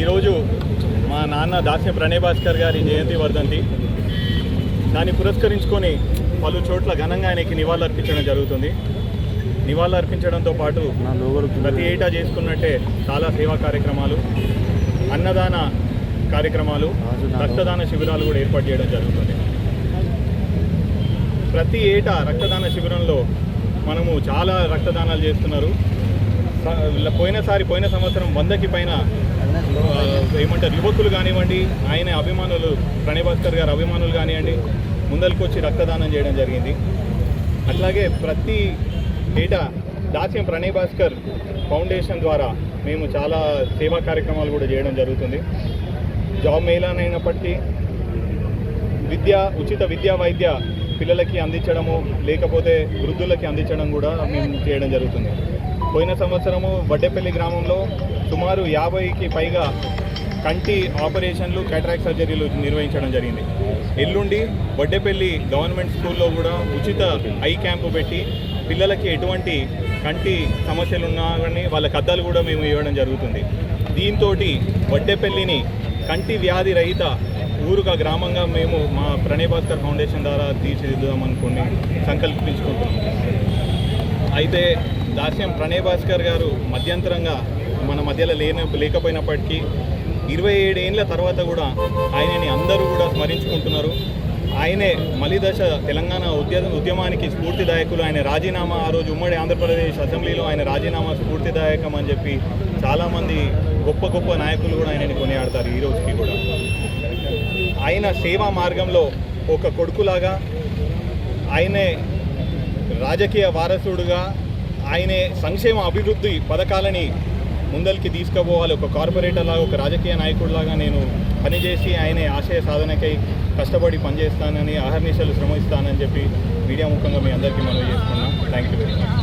ఈరోజు మా నాన్న దాస్యం ప్రణయ్ భాస్కర్ గారి జయంతి వర్ధంతి. దాన్ని పురస్కరించుకొని పలు చోట్ల ఘనంగా ఆయనకి నివాళులు అర్పించడం జరుగుతుంది. నివాళులు అర్పించడంతో పాటు ప్రతి ఏటా చేసుకున్నట్టే చాలా సేవా కార్యక్రమాలు, అన్నదాన కార్యక్రమాలు, రక్తదాన శిబిరాలు కూడా ఏర్పాటు చేయడం జరుగుతుంది. ప్రతి ఏటా రక్తదాన శిబిరంలో మనము చాలా రక్తదానాలు చేస్తున్నారు. పోయిన సంవత్సరం 100కి పైన ఏమంటారు యువకులు కానివ్వండి, ఆయన అభిమానులు ప్రణయ్ భాస్కర్ గారు అభిమానులు కానివ్వండి, ముందరికి వచ్చి రక్తదానం చేయడం జరిగింది. అట్లాగే ప్రతి ఏటా దాస్యం ప్రణయ్ భాస్కర్ ఫౌండేషన్ ద్వారా మేము చాలా సేవా కార్యక్రమాలు కూడా చేయడం జరుగుతుంది. జాబ్ మేళానైనప్పటికీ ఉచిత విద్యా వైద్య పిల్లలకి అందించడము, లేకపోతే వృద్ధులకి అందించడం కూడా మేము చేయడం జరుగుతుంది. పోయిన సంవత్సరము వడ్డేపల్లి గ్రామంలో సుమారు 50కి పైగా కంటి ఆపరేషన్లు, క్యాటరాక్ట్ సర్జరీలు నిర్వహించడం జరిగింది. ఎల్లుండి వడ్డేపల్లి గవర్నమెంట్ స్కూల్లో కూడా ఉచిత ఐ క్యాంపు పెట్టి పిల్లలకి ఎటువంటి కంటి సమస్యలు ఉన్నా కానీ వాళ్ళకి అద్దాలు కూడా మేము ఇవ్వడం జరుగుతుంది. దీంతో వడ్డేపల్లిని కంటి వ్యాధి రహిత ఊరుగా గ్రామంగా మేము మా ప్రణయ్ భాస్కర్ ఫౌండేషన్ ద్వారా తీర్చిదిద్దామనుకుని సంకల్పించుకుంటున్నాం. అయితే దాస్యం ప్రణయ్ భాస్కర్ గారు మధ్యంతరంగా మన మధ్యలో లేకపోయినప్పటికీ 27 ఏళ్ళ తర్వాత కూడా ఆయనని అందరూ కూడా స్మరించుకుంటున్నారు. ఆయనే మలిదశ తెలంగాణ ఉద్యమానికి స్ఫూర్తిదాయకులు. ఆయన రాజీనామా ఆ రోజు ఉమ్మడి ఆంధ్రప్రదేశ్ అసెంబ్లీలో ఆయన రాజీనామా స్ఫూర్తిదాయకం అని చెప్పి చాలామంది గొప్ప గొప్ప నాయకులు కూడా ఆయనని కొనియాడతారు. ఈ రోజుకి కూడా ఆయన సేవా మార్గంలో ఒక కొడుకులాగా, ఆయనే రాజకీయ వారసుడుగా, ఆయనే సంక్షేమ అభివృద్ధి పథకాలని ముందరికి తీసుకుపోవాలి. ఒక కార్పొరేటర్ లాగా, ఒక రాజకీయ నాయకుడిలాగా నేను పనిచేసి ఆయన ఆశయ సాధనకై కష్టపడి పనిచేస్తానని, అహర్నిశలు శ్రమిస్తానని చెప్పి మీడియా ముఖంగా మీ అందరికీ మనవి చేసుకున్నాం. Thank you very much.